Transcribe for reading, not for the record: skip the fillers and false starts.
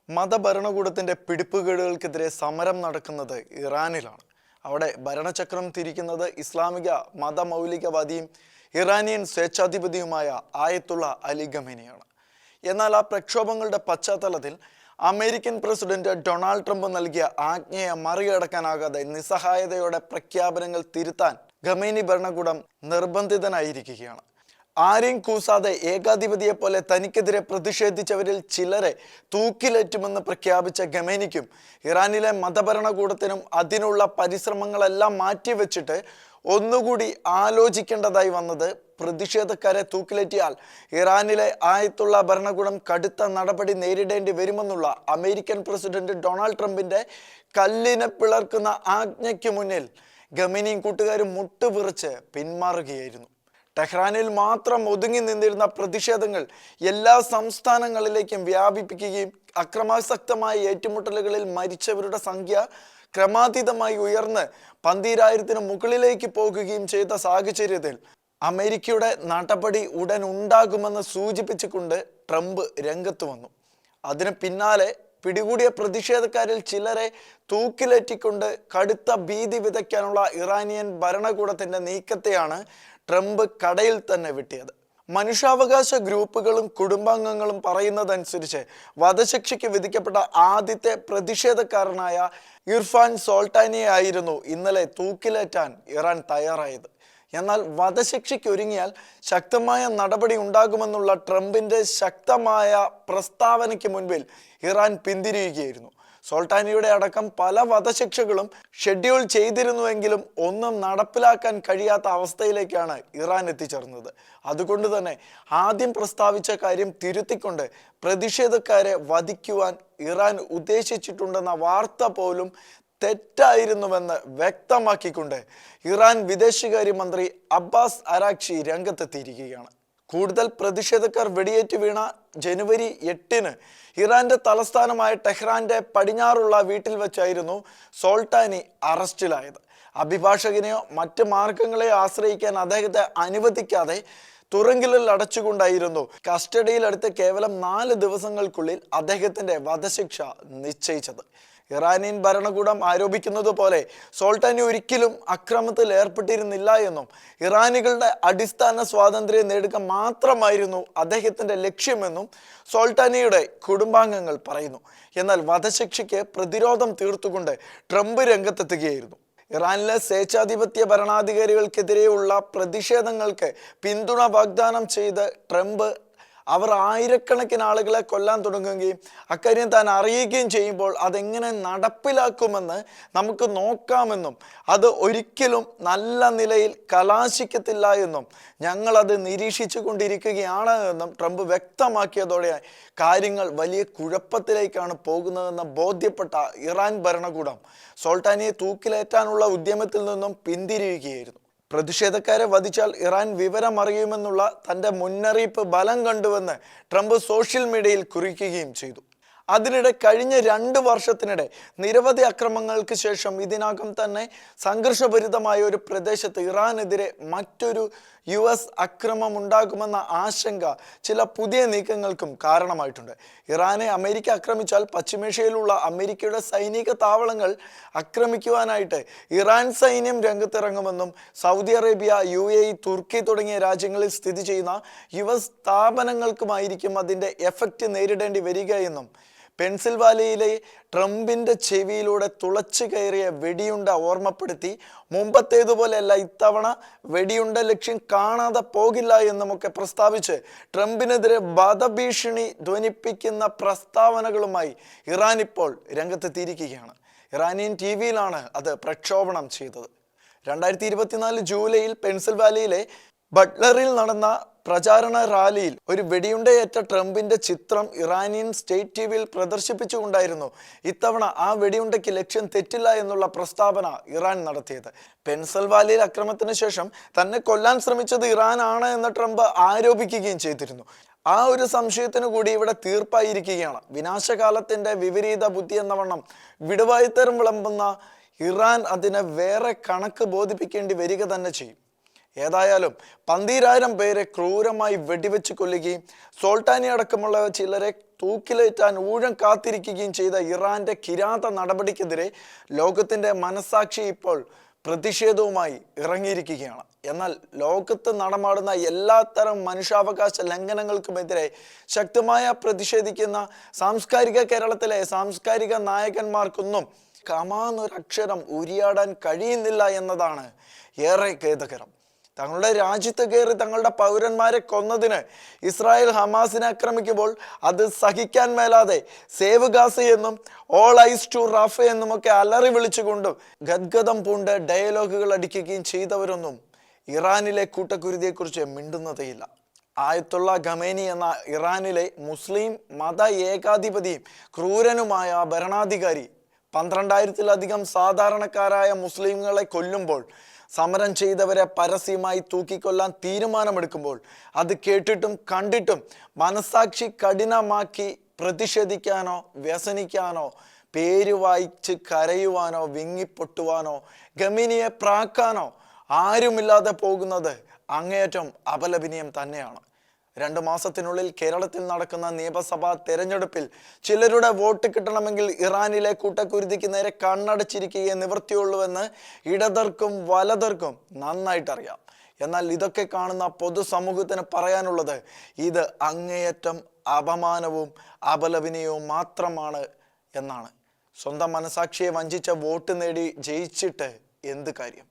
മതഭരണകൂടത്തിന്റെ പിടിപ്പുകേടുകൾക്കെതിരെ സമരം നടക്കുന്നത് ഇറാനിലാണ്. അവിടെ ഭരണചക്രം തിരിക്കുന്നത് ഇസ്ലാമിക മതമൗലികവാദിയും ഇറാനിയൻ സ്വേച്ഛാധിപതിയുമായ ആയത്തുള്ള അലി ഖമേനിയാണ്. എന്നാൽ ആ പ്രക്ഷോഭങ്ങളുടെ പശ്ചാത്തലത്തിൽ അമേരിക്കൻ പ്രസിഡന്റ് ഡൊണാൾഡ് ട്രംപ് നൽകിയ ആജ്ഞയെ മറികടക്കാനാകാതെ നിസ്സഹായതയോടെ പ്രഖ്യാപനങ്ങൾ തിരുത്താൻ ഖമേനി ഭരണകൂടം നിർബന്ധിതനായിരിക്കുകയാണ്. ആരെയും കൂസാതെ ഏകാധിപതിയെ പോലെ തനിക്കെതിരെ പ്രതിഷേധിച്ചവരിൽ ചിലരെ തൂക്കിലേറ്റുമെന്ന് പ്രഖ്യാപിച്ച ഖമേനിക്കും ഇറാനിലെ മതഭരണകൂടത്തിനും അതിനുള്ള പരിശ്രമങ്ങളെല്ലാം മാറ്റിവെച്ചിട്ട് ഒന്നുകൂടി ആലോചിക്കേണ്ടതായി വന്നത് പ്രതിഷേധക്കാരെ തൂക്കിലേറ്റിയാൽ ഇറാനിലെ ആയത്തുള്ള ഭരണകൂടം കടുത്ത നടപടി നേരിടേണ്ടി വരുമെന്നുള്ള അമേരിക്കൻ പ്രസിഡന്റ് ഡൊണാൾഡ് ട്രംപിന്റെ കല്ലിനെ പിളർക്കുന്ന ആജ്ഞയ്ക്ക് മുന്നിൽ ഖമേനിയും കൂട്ടുകാരും മുട്ടുവിറച്ച് പിന്മാറുകയായിരുന്നു. ടെഹ്റാനിൽ മാത്രം ഒതുങ്ങി നിന്നിരുന്ന പ്രതിഷേധങ്ങൾ എല്ലാ സംസ്ഥാനങ്ങളിലേക്കും വ്യാപിപ്പിക്കുകയും അക്രമാസക്തമായ ഏറ്റുമുട്ടലുകളിൽ മരിച്ചവരുടെ സംഖ്യ ക്രമാതീതമായി ഉയർന്ന് 12,000-ന് മുകളിലേക്ക് പോകുകയും ചെയ്ത സാഹചര്യത്തിൽ അമേരിക്കയുടെ നടപടി ഉടൻ ഉണ്ടാകുമെന്ന് സൂചിപ്പിച്ചുകൊണ്ട് ട്രംപ് രംഗത്ത് വന്നു. അതിന് പിന്നാലെ പിടികൂടിയ പ്രതിഷേധക്കാരിൽ ചിലരെ തൂക്കിലേറ്റിക്കൊണ്ട് കടുത്ത ഭീതി വിതയ്ക്കാനുള്ള ഇറാനിയൻ ഭരണകൂടത്തിന്റെ നീക്കത്തെയാണ് ട്രംപ് കടയിൽ തന്നെ വെട്ടിയത്. മനുഷ്യാവകാശ ഗ്രൂപ്പുകളും കുടുംബാംഗങ്ങളും പറയുന്നതനുസരിച്ച് വധശിക്ഷയ്ക്ക് വിധിക്കപ്പെട്ട ആദ്യത്തെ പ്രതിഷേധക്കാരനായ ഇർഫാൻ സോൾട്ടാനിയെ ആയിരുന്നു ഇന്നലെ തൂക്കിലേറ്റാൻ ഇറാൻ തയ്യാറായത്. എന്നാൽ വധശിക്ഷയ്ക്ക് ഒരുങ്ങിയാൽ ശക്തമായ നടപടി ഉണ്ടാകുമെന്നുള്ള ട്രംപിന്റെ ശക്തമായ പ്രസ്താവനയ്ക്ക് മുൻപിൽ ഇറാൻ പിന്തിരിയുകയായിരുന്നു. സോൾട്ടാനിയുടെ അടക്കം പല വധശിക്ഷകളും ഷെഡ്യൂൾ ചെയ്തിരുന്നുവെങ്കിലും ഒന്നും നടപ്പിലാക്കാൻ കഴിയാത്ത അവസ്ഥയിലേക്കാണ് ഇറാൻ എത്തിച്ചേർന്നത്. അതുകൊണ്ട് തന്നെ ആദ്യം പ്രസ്താവിച്ച കാര്യം തിരുത്തിക്കൊണ്ട് പ്രതിഷേധക്കാരെ വധിക്കുവാൻ ഇറാൻ ഉദ്ദേശിച്ചിട്ടുണ്ടെന്ന വാർത്ത പോലും തെറ്റായിരുന്നുവെന്ന് വ്യക്തമാക്കിക്കൊണ്ട് ഇറാൻ വിദേശകാര്യമന്ത്രി അബ്ബാസ് അരാക്ചി രംഗത്തെത്തിയിരിക്കുകയാണ്. കൂടുതൽ പ്രതിഷേധക്കാർ വെടിയേറ്റ് വീണ ജനുവരി 8-ന് ഇറാന്റെ തലസ്ഥാനമായ ടെഹ്റാന്റെ പടിഞ്ഞാറുള്ള വീട്ടിൽ വെച്ചായിരുന്നു സോൾട്ടാനി അറസ്റ്റിലായത്. അഭിഭാഷകനെയോ മറ്റ് മാർഗങ്ങളെയോ ആശ്രയിക്കാൻ അദ്ദേഹത്തെ അനുവദിക്കാതെ തുറങ്കിലിൽ അടച്ചുകൊണ്ടായിരുന്നു കസ്റ്റഡിയിലെടുത്ത് കേവലം 4 ദിവസങ്ങൾക്കുള്ളിൽ അദ്ദേഹത്തിന്റെ വധശിക്ഷ നിശ്ചയിച്ചത്. ഇറാനിയൻ ഭരണകൂടം ആരോപിക്കുന്നത് പോലെ സോൾട്ടാനി ഒരിക്കലും അക്രമത്തിൽ ഏർപ്പെട്ടിരുന്നില്ല എന്നും ഇറാനികളുടെ അടിസ്ഥാന സ്വാതന്ത്ര്യം നേടുക മാത്രമായിരുന്നു അദ്ദേഹത്തിന്റെ ലക്ഷ്യമെന്നും സോൾട്ടാനിയുടെ കുടുംബാംഗങ്ങൾ പറയുന്നു. എന്നാൽ വധശിക്ഷയ്ക്ക് പ്രതിരോധം തീർത്തുകൊണ്ട് ട്രംപ് രംഗത്തെത്തുകയായിരുന്നു. ഇറാനിലെ സ്വേച്ഛാധിപത്യ ഭരണാധികാരികൾക്കെതിരെയുള്ള പ്രതിഷേധങ്ങൾക്ക് പിന്തുണ വാഗ്ദാനം ചെയ്ത് ട്രംപ് അവർ ആയിരക്കണക്കിന് ആളുകളെ കൊല്ലാൻ തുടങ്ങുകയും അക്കാര്യം താൻ അറിയുകയും ചെയ്യുമ്പോൾ അതെങ്ങനെ നടപ്പിലാക്കുമെന്ന് നമുക്ക് നോക്കാമെന്നും അത് ഒരിക്കലും നല്ല നിലയിൽ കലാശിക്കത്തില്ല എന്നും ഞങ്ങളത് നിരീക്ഷിച്ചു കൊണ്ടിരിക്കുകയാണ് എന്നും ട്രംപ് വ്യക്തമാക്കിയതോടെ കാര്യങ്ങൾ വലിയ കുഴപ്പത്തിലേക്കാണ് പോകുന്നതെന്ന് ബോധ്യപ്പെട്ട ഇറാൻ ഭരണകൂടം സോൾട്ടാനിയെ തൂക്കിലേറ്റാനുള്ള ഉദ്യമത്തിൽ നിന്നും പിന്തിരിയുകയായിരുന്നു. പ്രതിഷേധക്കാരെ വധിച്ചാൽ ഇറാൻ വിവരം അറിയുമെന്നുള്ള തൻ്റെ മുന്നറിയിപ്പ് ബലം കണ്ടുവെന്ന് ട്രംപ് സോഷ്യൽ മീഡിയയിൽ കുറിക്കുകയും ചെയ്തു. അതിനിടെ കഴിഞ്ഞ 2 വർഷത്തിനിടെ നിരവധി അക്രമങ്ങൾക്ക് ശേഷം ഇതിനകം തന്നെ സംഘർഷഭരിതമായ ഒരു പ്രദേശത്ത് ഇറാനെതിരെ മറ്റൊരു US അക്രമം ഉണ്ടാകുമെന്ന ആശങ്ക ചില പുതിയ നീക്കങ്ങൾക്കും കാരണമായിട്ടുണ്ട്. ഇറാനെ അമേരിക്ക ആക്രമിച്ചാൽ പശ്ചിമേഷ്യയിലുള്ള അമേരിക്കയുടെ സൈനിക താവളങ്ങൾ ആക്രമിക്കുവാനായിട്ട് ഇറാൻ സൈന്യം രംഗത്തിറങ്ങുമെന്നും സൗദി അറേബ്യ, UAE, തുർക്കി തുടങ്ങിയ രാജ്യങ്ങളിൽ സ്ഥിതി ചെയ്യുന്ന US സ്ഥാപനങ്ങൾക്കുമായിരിക്കും അതിൻ്റെ എഫക്റ്റ് നേരിടേണ്ടി വരിക എന്നും പെൻസിൽവാനിയയിലെ ട്രംപിന്റെ ചെവിയിലൂടെ തുളച്ചു കയറിയ വെടിയുണ്ട ഓർമ്മപ്പെടുത്തി മുമ്പത്തേതുപോലെയല്ല ഇത്തവണ വെടിയുണ്ട ലക്ഷ്യം കാണാതെ പോകില്ല എന്നുമൊക്കെ പ്രസ്താവിച്ച് ട്രംപിനെതിരെ വധഭീഷണി ധ്വനിപ്പിക്കുന്ന പ്രസ്താവനകളുമായി ഇറാൻ ഇപ്പോൾ രംഗത്തെത്തിയിരിക്കുകയാണ്. ഇറാനിയൻ TV-യിലാണ് അത് പ്രക്ഷോഭണം ചെയ്തത്. 2024 ജൂലൈയിൽ പെൻസിൽവാനിയയിലെ ബട്ട്ലറിൽ നടന്ന പ്രചാരണ റാലിയിൽ ഒരു വെടിയുണ്ടയേറ്റ ട്രംപിന്റെ ചിത്രം ഇറാനിയൻ സ്റ്റേറ്റ് TV-യിൽ പ്രദർശിപ്പിച്ചുകൊണ്ടായിരുന്നു ഇത്തവണ ആ വെടിയുണ്ടയ്ക്ക് ലക്ഷ്യം തെറ്റില്ല എന്നുള്ള പ്രസ്താവന ഇറാൻ നടത്തിയത്. പെൻസിൽവാനിയയിൽ അക്രമത്തിന് ശേഷം തന്നെ കൊല്ലാൻ ശ്രമിച്ചത് ഇറാൻ ആണ് എന്ന് ട്രംപ് ആരോപിക്കുകയും ചെയ്തിരുന്നു. ആ ഒരു സംശയത്തിന് കൂടി ഇവിടെ തീർപ്പായിരിക്കുകയാണ്. വിനാശകാലത്തിന്റെ വിപരീത ബുദ്ധി എന്ന വണ്ണം വിടുവായുത്തരം വിളമ്പുന്ന ഇറാൻ അതിനെ വേറെ കണക്ക് ബോധിപ്പിക്കേണ്ടി വരിക തന്നെ ചെയ്യും. ഏതായാലും 12,000 പേരെ ക്രൂരമായി വെടിവെച്ച് കൊല്ലുകയും സോൾട്ടാനി അടക്കമുള്ള ചിലരെ തൂക്കിലേറ്റാൻ ഊഴം കാത്തിരിക്കുകയും ചെയ്ത ഇറാന്റെ കിരാത നടപടിക്കെതിരെ ലോകത്തിന്റെ മനസാക്ഷി ഇപ്പോൾ പ്രതിഷേധവുമായി ഇറങ്ങിയിരിക്കുകയാണ്. എന്നാൽ ലോകത്ത് നടമാടുന്ന എല്ലാത്തരം മനുഷ്യാവകാശ ലംഘനങ്ങൾക്കുമെതിരെ ശക്തമായ പ്രതിഷേധിക്കുന്ന സാംസ്കാരിക കേരളത്തിലെ സാംസ്കാരിക നായകന്മാർക്കൊന്നും കമാന്നൊരക്ഷരം ഉരിയാടാൻ കഴിയുന്നില്ല എന്നതാണ് ഏറെ ഖേദകരം. തങ്ങളുടെ രാജ്യത്ത് കയറി തങ്ങളുടെ പൗരന്മാരെ കൊന്നതിന് ഇസ്രായേൽ ഹമാസിനെ ആക്രമിക്കുമ്പോൾ അത് സഹിക്കാൻ മേലാതെ സേവ് ഗാസ എന്നും ഓൾ ഐസ് ടു റാഫ എന്നുമൊക്കെ അലറി വിളിച്ചുകൊണ്ടും ഗദ്ഗതം പൂണ്ട് ഡയലോഗുകൾ അടിക്കുകയും ചെയ്തവരൊന്നും ഇറാനിലെ കൂട്ടക്കുരുതിയെക്കുറിച്ച് മിണ്ടുന്നതേയില്ല. ആയത്തുള്ള ഖമേനി എന്ന ഇറാനിലെ മുസ്ലിം മത ഏകാധിപതിയും ക്രൂരനുമായ ഭരണാധികാരി 12,000-ലധികം സാധാരണക്കാരായ മുസ്ലിങ്ങളെ കൊല്ലുമ്പോൾ, സമരം ചെയ്തവരെ പരസ്യമായി തൂക്കിക്കൊല്ലാൻ തീരുമാനമെടുക്കുമ്പോൾ, അത് കേട്ടിട്ടും കണ്ടിട്ടും മനസാക്ഷി കഠിനമാക്കി പ്രതിഷേധിക്കാനോ വ്യസനിക്കാനോ പേര് വായിച്ച് കരയുവാനോ വിങ്ങിപ്പൊട്ടുവാനോ ഖമേനിയെ പ്രാക്കാനോ ആരുമില്ലാതെ പോകുന്നത് അങ്ങേയറ്റം അപലപനീയം തന്നെയാണ്. 2 മാസത്തിനുള്ളിൽ കേരളത്തിൽ നടക്കുന്ന നിയമസഭാ തെരഞ്ഞെടുപ്പിൽ ചിലരുടെ വോട്ട് കിട്ടണമെങ്കിൽ ഇറാനിലെ കൂട്ടക്കുരുതിക്ക് നേരെ കണ്ണടച്ചിരിക്കുകയെ നിവൃത്തിയുള്ളൂവെന്ന് ഇടതർക്കും വലതർക്കും നന്നായിട്ടറിയാം. എന്നാൽ ഇതൊക്കെ കാണുന്ന പൊതുസമൂഹത്തിന് പറയാനുള്ളത് ഇത് അങ്ങേയറ്റം അപമാനവും അപലപനീയവും മാത്രമാണ് എന്നാണ്. സ്വന്തം മനസാക്ഷിയെ വഞ്ചിച്ച വോട്ട് നേടി ജയിച്ചിട്ട് എന്ത് കാര്യം?